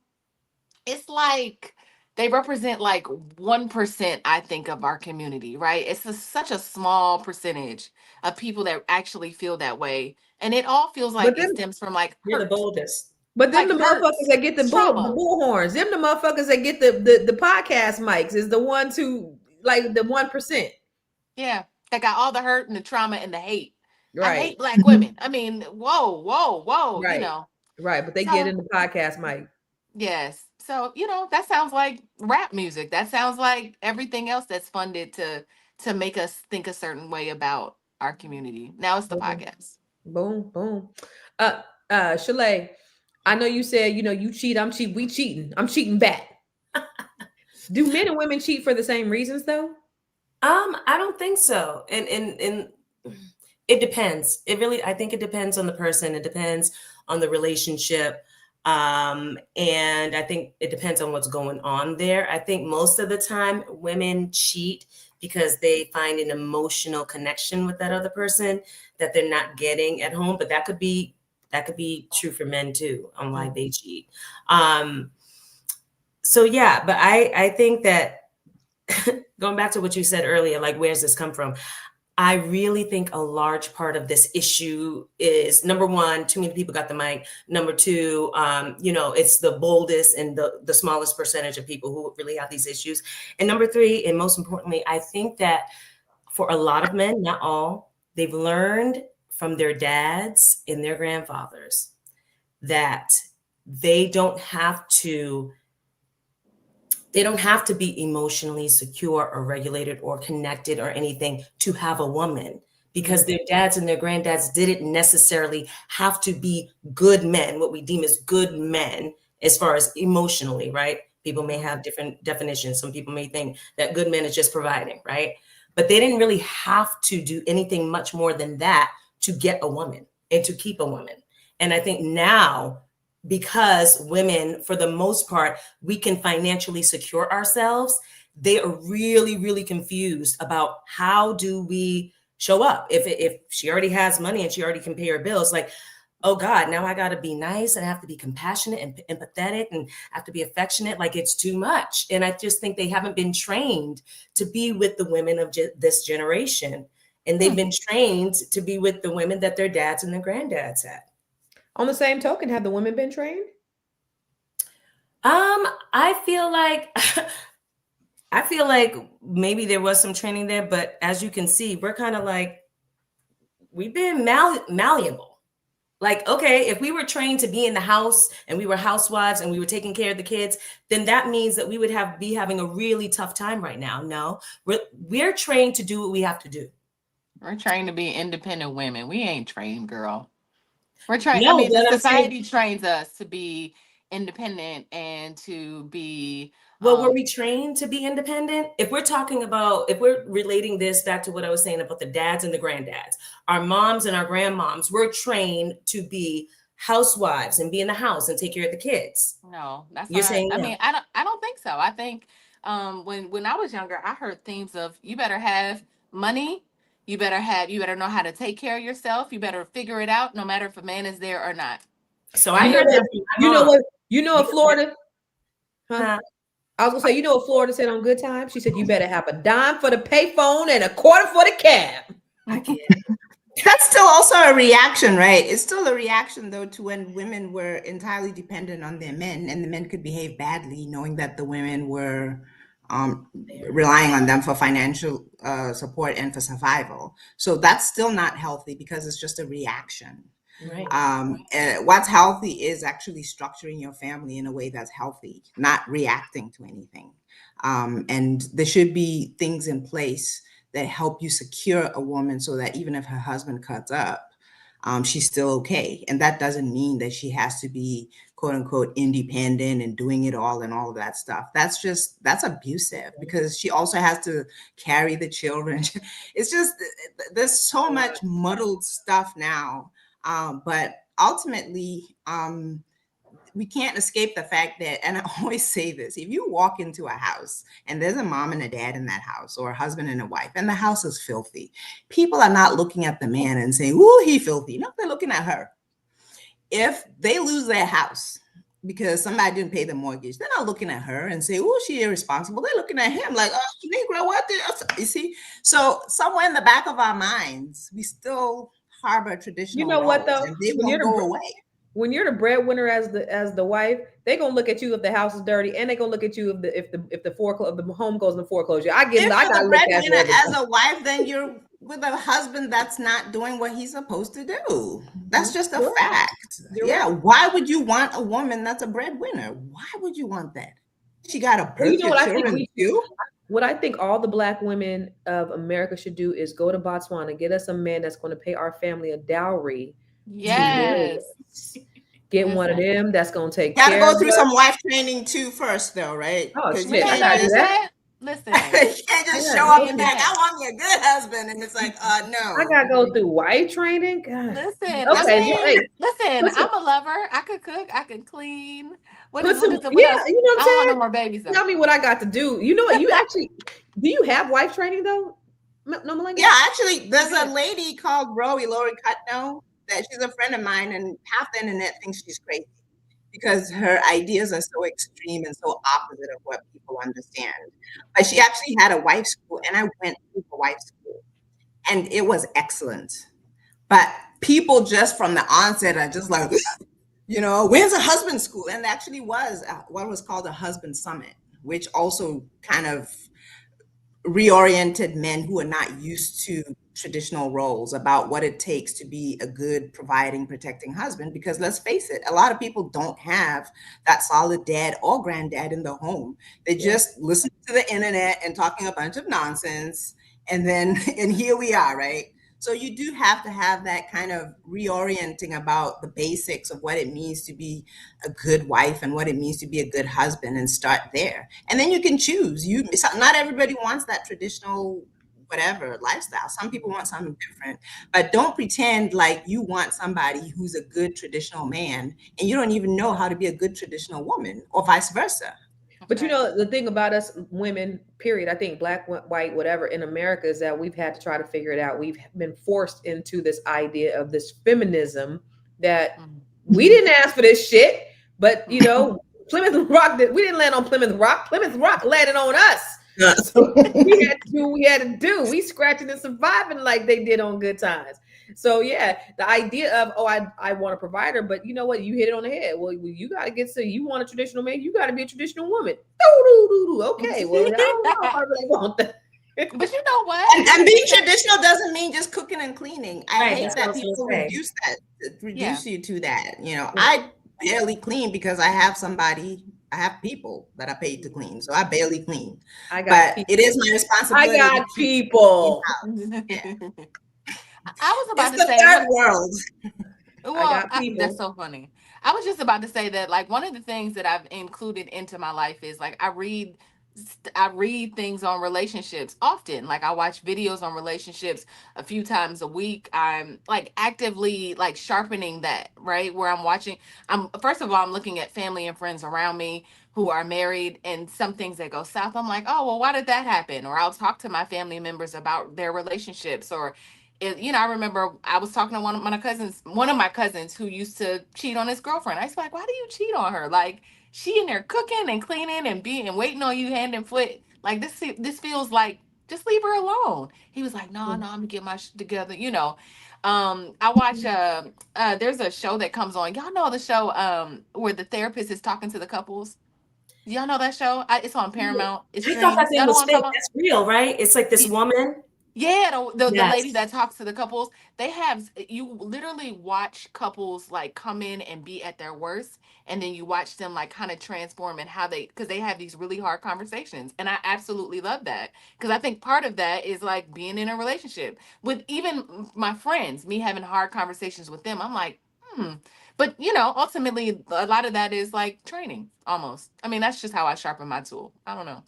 it's like they represent like 1%, I think, of our community, right? It's such a small percentage of people that actually feel that way. And it all feels But like it then stems from like You're the hurt, boldest. But them like the motherfuckers hurts, that get the trauma. bullhorns. Them the motherfuckers that get the podcast mics is the ones who like the 1%. Yeah. That got all the hurt and the trauma and the hate. I Right. hate black women. I mean, whoa, whoa, whoa, Right. Right. But they get So in the podcast mic. yes. So, that sounds like rap music. That sounds like everything else that's funded to make us think a certain way about our community. Now it's the Boom. podcast. Boom. Boom. Shalay, I know you said, you cheat, I'm cheat, we cheating. I'm cheating back. Do men and women cheat for the same reasons though? I don't think so. And it depends. I think it depends on the person. It depends on the relationship. And I think it depends on what's going on there. I think most of the time women cheat because they find an emotional connection with that other person that they're not getting at home. But that could be true for men too, on why they cheat. So yeah, but I think that going back to what you said earlier, like, where's this come from? I really think a large part of this issue is, number one, too many people got the mic. Number two, it's the boldest and the smallest percentage of people who really have these issues. And number three, and most importantly, I think that for a lot of men, not all, they've learned from their dads and their grandfathers that they don't have to be emotionally secure or regulated or connected or anything to have a woman, because their dads and their grandads didn't necessarily have to be good men, what we deem as good men, as far as emotionally, right? People may have different definitions. Some people may think that good men is just providing, right? But they didn't really have to do anything much more than that to get a woman and to keep a woman. And I think now, because women, for the most part, we can financially secure ourselves, they are really, really confused about how do we show up. If she already has money and she already can pay her bills, like, oh God, now I got to be nice and I have to be compassionate and empathetic and I have to be affectionate. Like, it's too much. And I just think they haven't been trained to be with the women of this generation. And they've been trained to be with the women that their dads and their granddads had. On the same token, have the women been trained? I feel like maybe there was some training there, but as you can see, we're kind of like, we've been malleable. Like, okay, if we were trained to be in the house and we were housewives and we were taking care of the kids, then that means that we would be having a really tough time right now. No, we're trained to do what we have to do. We're trained to be independent women. We ain't trained, girl. We're trained. No, the society trains us to be independent and to be. Well, were we trained to be independent? If we're relating this back to what I was saying about the dads and the granddads, our moms and our grandmoms were trained to be housewives and be in the house and take care of the kids. No, that's You're not. saying I no. mean, I don't think so. I think when I was younger, I heard themes of you better have money, you better know how to take care of yourself, you better figure it out, no matter if a man is there or not. So I heard that from my You know mom. what? You know what Florida? Huh? I was gonna say, you know what Florida said on Good Times? She said, you better have a dime for the payphone and a quarter for the cab. I get That's still also a reaction, right? It's still a reaction, though, to when women were entirely dependent on their men, and the men could behave badly, knowing that the women were relying on them for financial support and for survival. So that's still not healthy because it's just a reaction. Right. What's healthy is actually structuring your family in a way that's healthy, not reacting to anything. And there should be things in place that help you secure a woman so that even if her husband cuts up, she's still okay. And that doesn't mean that she has to be quote unquote independent and doing it all and all of that stuff. That's abusive because she also has to carry the children. It's just, there's so much muddled stuff now. But ultimately, we can't escape the fact that, and I always say this, if you walk into a house and there's a mom and a dad in that house, or a husband and a wife, and the house is filthy, people are not looking at the man and saying, "Ooh, he filthy." No, they're looking at her. If they lose their house because somebody didn't pay the mortgage, they're not looking at her and say, "Oh, she irresponsible." They're looking at him like, "Oh, Negro, what the?" You see? So somewhere in the back of our minds, we still harbor traditional. You know what though? And they won't go away. When you're the breadwinner as the wife, they're gonna look at you if the house is dirty, and they're gonna look at you if the home goes in foreclosure. I got the breadwinner as a wife, then you're with a husband that's not doing what he's supposed to do. That's just a fact. Yeah. Why would you want a woman that's a breadwinner? Why would you want that? She got to birth your children too. What I think all the Black women of America should do is go to Botswana, get us a man that's going to pay our family a dowry. Yes. Get one of them that's going to take care. Gotta go through some wife training too first, though, right? Oh, shit. You can't do that. Listen, you can't just show up and be like, "I want me a good husband," and it's like, no. I gotta go through wife training. God. Listen, okay, listen. I'm a lover. I could cook. I can clean. What else? You know what I'm saying? I don't want no more babies. Tell me what I got to do. You know what? You actually do you have wife training though? No, Melinda? Yeah, actually, there's a lady called Lori Cutno that she's a friend of mine, and half the internet thinks she's crazy because her ideas are so extreme and so opposite of what people understand. But she actually had a wife school, and I went to the wife school, and it was excellent. But people just from the onset are just like, you know, where's a husband school? And actually was what was called a husband summit, which also kind of reoriented men who are not used to traditional roles about what it takes to be a good providing, protecting husband. Because let's face it, a lot of people don't have that solid dad or granddad in the home. They just listen to the internet and talking a bunch of nonsense. And here we are, right? So you do have to have that kind of reorienting about the basics of what it means to be a good wife and what it means to be a good husband, and start there. And then you can choose. Not everybody wants that traditional whatever lifestyle. Some people want something different, but don't pretend like you want somebody who's a good traditional man and you don't even know how to be a good traditional woman, or vice versa. But you know, the thing about us women, period, I think Black, white, whatever, in America is that we've had to try to figure it out. We've been forced into this idea of this feminism that we didn't ask for this shit, but you know, Plymouth Rock, we didn't land on Plymouth Rock. Plymouth Rock landed on us. So we had to do what we had to do. We scratching and surviving like they did on Good Times. So yeah, the idea of, I want a provider, but you know what? You hit it on the head. Well, you got to you want a traditional man, you got to be a traditional woman. Okay, well, I don't know if I really want that. But you know what? And being traditional doesn't mean just cooking and cleaning. I hate that people reduce you to that. You know, I barely clean because I have people that are paid to clean, so I barely clean. It is my responsibility. I got people. Yeah. I was about to say third world. Well, that's so funny. I was just about to say that, like, one of the things that I've included into my life is, like, I read I read things on relationships often. Like I watch videos on relationships a few times a week. I'm like actively like sharpening that, right? Where I'm first of all, I'm looking at family and friends around me who are married, and some things that go south. I'm like, oh, well, why did that happen? Or I'll talk to my family members about their relationships. Or I remember I was talking to one of my cousins who used to cheat on his girlfriend. I was like, why do you cheat on her? Like, she in there cooking and cleaning and waiting on you hand and foot. Like, this feels like, just leave her alone. He was like, no, I'm gonna get my shit together. I watch there's a show that comes on. Y'all know the show where the therapist is talking to the couples. Y'all know that show? It's on Paramount. It I thought that streams. thing Y'all know was what I'm fake. talking about? That's real, right? It's like this woman. Yeah, the lady Yes. that talks to the couples, you literally watch couples like come in and be at their worst, and then you watch them like kind of transform and because they have these really hard conversations. And I absolutely love that, because I think part of that is like being in a relationship with even my friends, me having hard conversations with them. I'm like, but ultimately a lot of that is like training almost. I mean, that's just how I sharpen my tool. I don't know.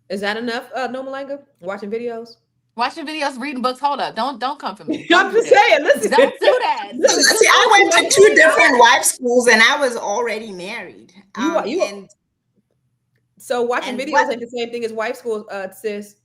Is that enough, No Malanga? Watching videos? Watching videos, reading books. Hold up. Don't come for me. I'm just saying, listen. Don't do that. See, I went to 2 different wife schools and I was already married. So watching and videos what- ain't the same thing as wife school, sis.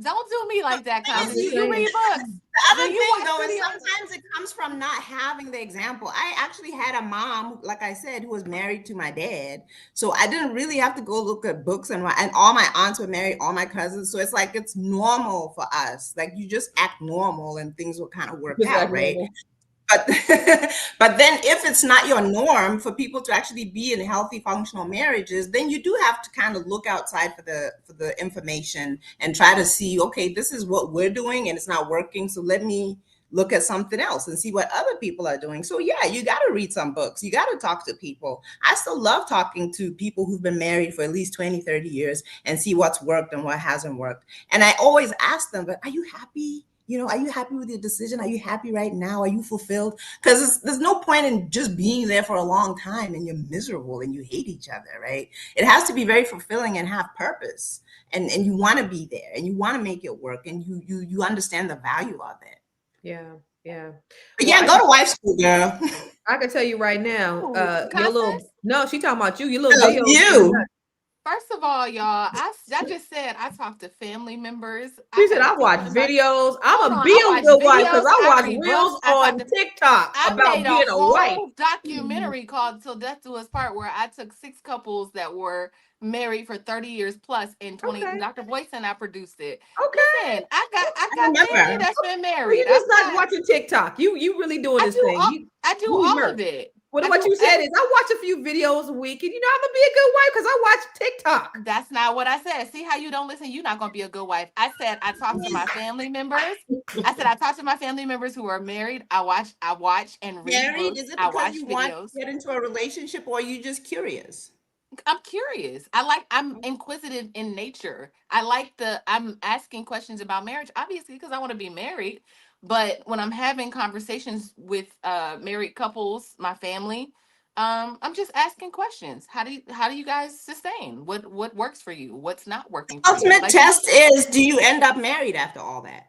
Don't do me like that, I'm Constance. just You read books. The other Do you thing, watch though, is videos? sometimes it comes from not having the example. I actually had a mom, like I said, who was married to my dad. So I didn't really have to go look at books, and all my aunts were married, all my cousins. So it's like it's normal for us. Like you just act normal and things will kind of work out, right? Normal. But but then if it's not your norm for people to actually be in healthy functional marriages, then you do have to kind of look outside for the information and try to see, okay, this is what we're doing and it's not working, so let me look at something else and see what other people are doing. So yeah, you got to read some books, you got to talk to people. I still love talking to people who've been married for at least 20, 30 years and see what's worked and what hasn't worked. And I always ask them, but are you happy? Are you happy with your decision? Are you happy right now? Are you fulfilled? Because there's no point in just being there for a long time and you're miserable and you hate each other, right? It has to be very fulfilling and have purpose. And you want to be there and you want to make it work and you understand the value of it. Yeah. But yeah, go to wife school, girl. I can tell you right now, Constance? no, she talking about you, your little No, video. you. First of all, y'all, I just said I talk to family members. She said I watch videos. I'm a I real watch good wife because videos, I I watch read reels books, I on talk to- TikTok I about made being a a wife. whole documentary called "Till Death Do Us Part," where I took 6 couples that were married for 30 years plus in 20. Okay. Dr. Boyce and I produced it. Okay. Listen, I got remember. family that's been Well, married. you just not watching TikTok. You really doing this thing. I do you all immersed. of it. Well, what you said is I watch a few videos a week, and I'm gonna be a good wife because I watch TikTok. That's not what I said. See how you don't listen? You're not gonna be a good wife. I said I talk to my family members. I said I talk to my family members who are married. I watch and read Married? books. Is it I because watch you videos. want to get into a relationship or are you just curious? I'm curious. I'm inquisitive in nature. I'm asking questions about marriage, obviously, because I want to be married. But when I'm having conversations with married couples, my family, I'm just asking questions. How do you guys sustain? What works for you? What's not working for you? Ultimate test is, do you end up married after all that?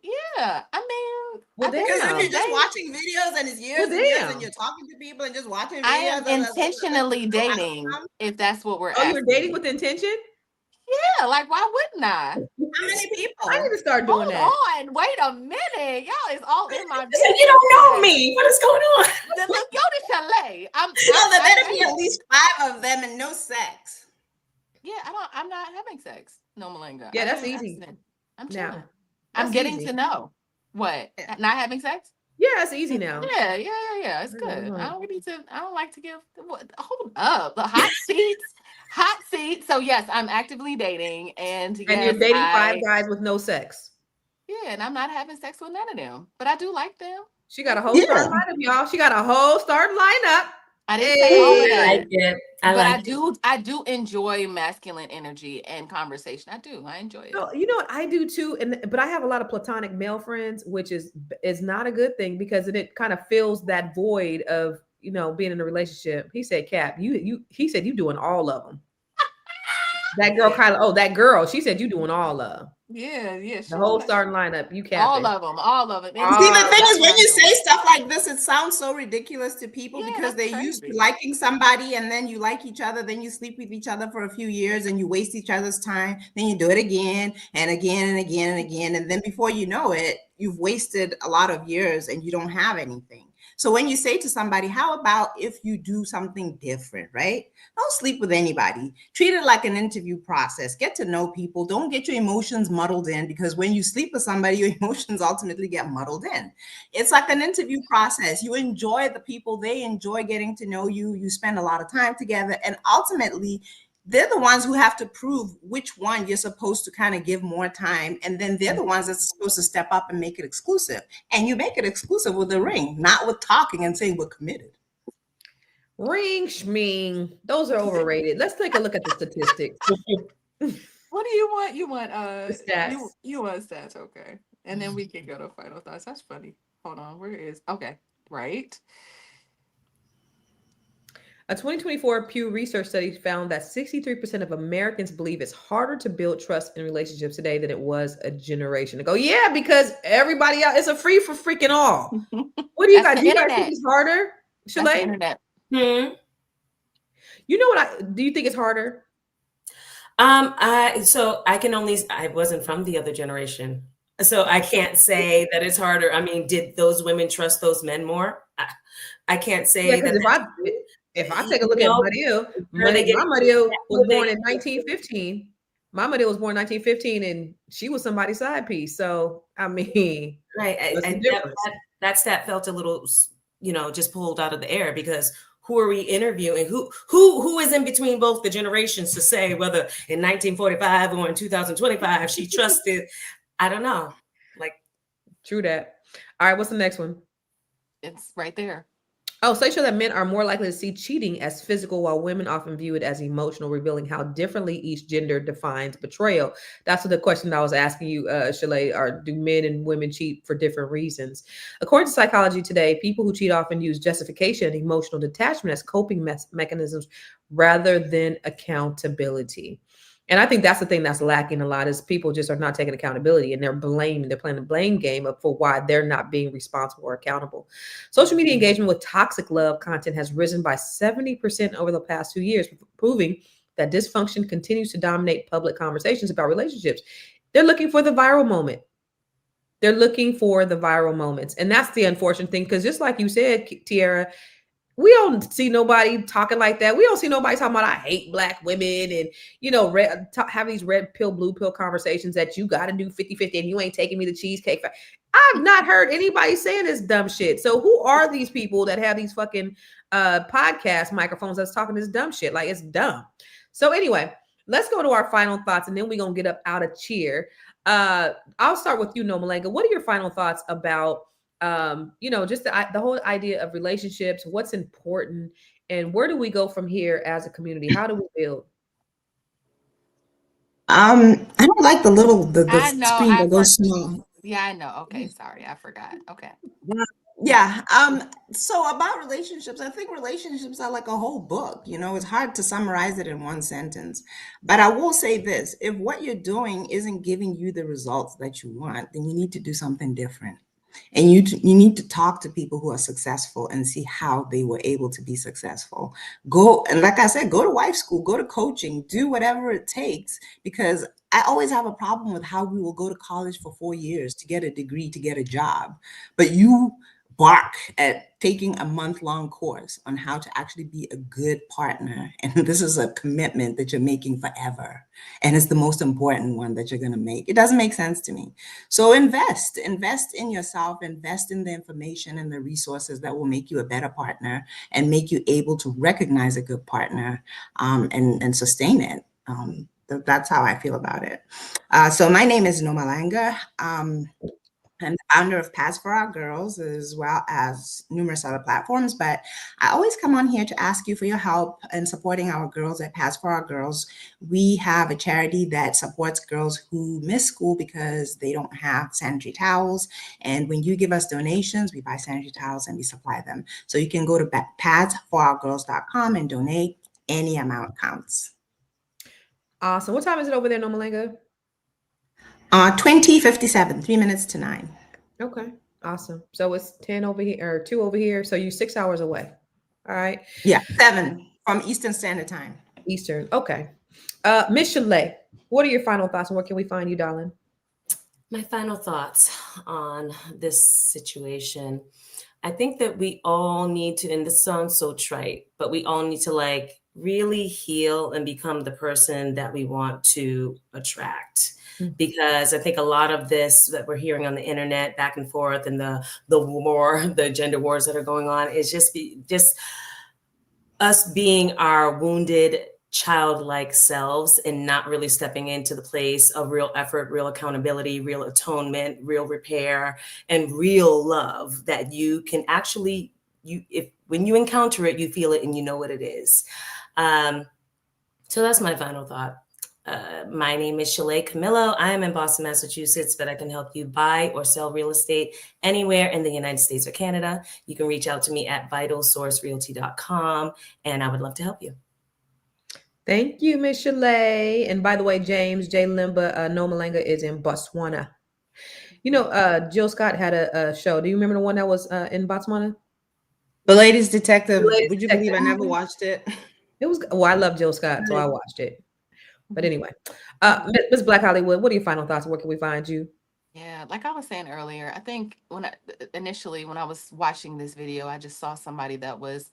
Yeah. I mean, Because if you're just watching videos and it's years and years and you're talking to people and just watching videos, I am intentionally dating, if that's what we're asking. You're dating with intention? Yeah, like why wouldn't I? How many people? I need to start doing that. Hold on, wait a minute. Y'all is all in my business. You don't know me. What is going on? Look, go to Chalet. There better be at least 5 of them and no sex. Yeah, I'm not having sex. No, Malanga. Yeah, that's easy. I'm chilling. Now, I'm getting easy. to know. What? Not having sex? Yeah, it's easy now. Yeah. It's good. I don't like to give. Hold up. The hot seats. So yes, I'm actively dating, and yes, you're dating 5 guys with no sex. Yeah, and I'm not having sex with none of them, but I do like them. She got a whole starting lineup, y'all. She got a whole starting lineup. I didn't say all of that. I like it. I do enjoy masculine energy and conversation. I enjoy it. No, you know what I do too, but I have a lot of platonic male friends, which is not a good thing because it kind of fills that void of being in a relationship. He said, "Cap, he said you doing all of them." That girl, Kyla. Oh, that girl. She said you doing all of Yeah, the whole starting lineup. You all capping. of them, all of them. See, the thing That's is, what when I'm you doing. say stuff like this, it sounds so ridiculous to people Yeah, because that's they're used to crazy. liking somebody and then you like each other, then you sleep with each other for a few years and you waste each other's time. Then you do it again and again and again and again. And then before you know it, you've wasted a lot of years and you don't have anything. So when you say to somebody, how about if you do something different, right? Don't sleep with anybody. Treat it like an interview process. Get to know people. Don't get your emotions muddled in, because when you sleep with somebody, your emotions ultimately get muddled in. It's like an interview process. You enjoy the people, they enjoy getting to know you. You spend a lot of time together, and ultimately, they're the ones who have to prove which one you're supposed to kind of give more time. And then they're the ones that's supposed to step up and make it exclusive. And you make it exclusive with a ring, not with talking and saying we're committed. Ring schming. Those are overrated. Let's take a look at the statistics. What do you want? You want stats. You want stats, okay. And then we can go to final thoughts. That's funny. Hold on, where is okay, right. A 2024 Pew Research study found that 63% of Americans believe it's harder to build trust in relationships today than it was a generation ago. Yeah, because everybody else, it's a free for freaking all. What do you guys? Do you guys think it's harder, Shalay? Internet. You know what? Do you think it's harder? I wasn't from the other generation, so I can't say that it's harder. I mean, did those women trust those men more? I can't say that. If I take a look at Mario, my Mario was born in 1915. My Mario was born in 1915, and she was somebody's side piece. So I mean, right? That stat felt a little, just pulled out of the air, because who are we interviewing? Who is in between both the generations to say whether in 1945 or in 2025 she trusted? I don't know. Like, true that. All right, what's the next one? It's right there. Oh, studies show that men are more likely to see cheating as physical, while women often view it as emotional, revealing how differently each gender defines betrayal. That's the question I was asking you, Shalay. Do men and women cheat for different reasons? According to Psychology Today, people who cheat often use justification and emotional detachment as coping mechanisms rather than accountability. And I think that's the thing that's lacking a lot, is people just are not taking accountability, and they're playing the blame game for why they're not being responsible or accountable. Social media engagement with toxic love content has risen by 70% over the past 2 years, proving that dysfunction continues to dominate public conversations about relationships. They're looking for the viral moment. They're looking for the viral moments. And that's the unfortunate thing, because just like you said, Tiara, we don't see nobody talking like that. We don't see nobody talking about I hate black women and, have these red pill, blue pill conversations that you got to do 50-50 and you ain't taking me to Cheesecake. I've not heard anybody saying this dumb shit. So who are these people that have these fucking podcast microphones that's talking this dumb shit? Like, it's dumb. So anyway, let's go to our final thoughts, and then we're going to get up out of cheer. I'll start with you, Nomalanga. What are your final thoughts about just the whole idea of relationships, what's important, and where do we go from here as a community? How do we build? I don't like the screen that goes small. Yeah, I know. Okay, sorry, I forgot. Okay. Yeah. So about relationships, I think relationships are like a whole book. It's hard to summarize it in one sentence. But I will say this: if what you're doing isn't giving you the results that you want, then you need to do something different. And you need to talk to people who are successful and see how they were able to be successful. Go, and like I said, go to wife school, go to coaching, do whatever it takes, because I always have a problem with how we will go to college for 4 years to get a degree, to get a job. But you bark at taking a month-long course on how to actually be a good partner. And this is a commitment that you're making forever. And it's the most important one that you're going to make. It doesn't make sense to me. So invest in yourself, invest in the information and the resources that will make you a better partner and make you able to recognize a good partner and sustain it. That's how I feel about it. So my name is Nomalanga. I'm the founder of Paths for Our Girls, as well as numerous other platforms. But I always come on here to ask you for your help in supporting our girls at Paths for Our Girls. We have a charity that supports girls who miss school because they don't have sanitary towels. And when you give us donations, we buy sanitary towels and we supply them. So you can go to pathsforourgirls.com and donate. Any amount counts. Awesome. What time is it over there, Nomalanga? 20:57, 3 minutes to 9. Okay. Awesome. So it's 10 over here or 2 over here. So you 6 hours away. All right. Yeah, 7 from Eastern Standard Time. Eastern. Okay. Miss Chalet, what are your final thoughts and where can we find you, darling? My final thoughts on this situation. I think that we all need to, and this sounds so trite, but we all need to like really heal and become the person that we want to attract. Because I think a lot of this that we're hearing on the internet back and forth and the war, the gender wars that are going on is just us being our wounded childlike selves and not really stepping into the place of real effort, real accountability, real atonement, real repair, and real love that you can actually, when you encounter it, you feel it and you know what it is. So that's my final thought. My name is Chalet Camillo. I am in Boston, Massachusetts, but I can help you buy or sell real estate anywhere in the United States or Canada. You can reach out to me at vitalsourcerealty.com, and I would love to help you. Thank you, Miss Chalet. And by the way, James J. Limba, Nomalanga is in Botswana. You know, Jill Scott had a show. Do you remember the one that was in Botswana? The Ladies Detective. Ladies Would you Detective. believe I never watched it? It was, well, I love Jill Scott, so I watched it. But anyway, Ms. Black Hollywood, what are your final thoughts? Where can we find you? Yeah, like I was saying earlier, I think initially when I was watching this video, I just saw somebody that was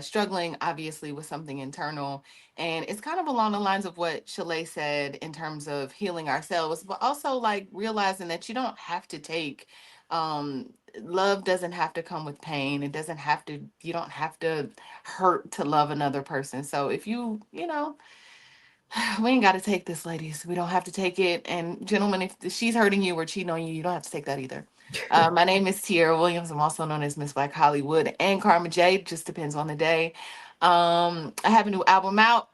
struggling, obviously, with something internal. And it's kind of along the lines of what Chalet said in terms of healing ourselves, but also like realizing that you don't have to take, love doesn't have to come with pain. It doesn't have to, you don't have to hurt to love another person. So if you know, we ain't got to take this, ladies. We don't have to take it. And gentlemen, if she's hurting you or cheating on you, you don't have to take that either. My name is Tierra Williams. I'm also known as Miss Black Hollywood and Karma J. Just depends on the day. I have a new album out.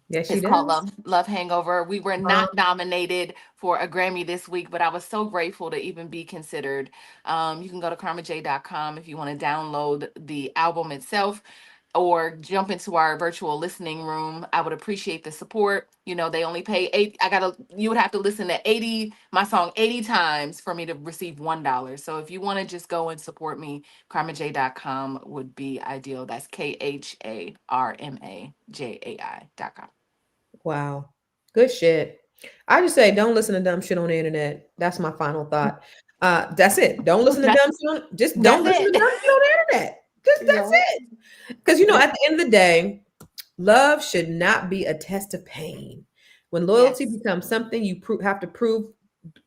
Yes, It's called Love Hangover. We were not nominated for a Grammy this week, but I was so grateful to even be considered. You can go to karmaj.com if you want to download the album itself or jump into our virtual listening room. I would appreciate the support. You know, they only pay you would have to listen to my song 80 times for me to receive $1. So if you want to just go and support me, karmaj.com would be ideal. That's KHARMAJAI.com. Wow. Good shit. I just say don't listen to dumb shit on the internet. That's my final thought. That's it. Don't listen to dumb shit don't listen to dumb shit on the internet. That's it. Because at the end of the day, love should not be a test of pain. When loyalty becomes something you have to prove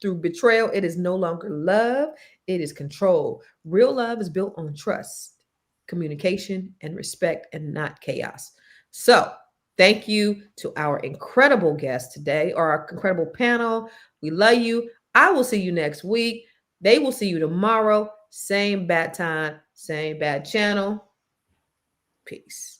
through betrayal, it is no longer love, it is control. Real love is built on trust, communication, and respect, and not chaos. So thank you to our incredible guest today, or our incredible panel. We love you. I will see you next week. They will see you tomorrow. Same bad time, same bad channel. Peace.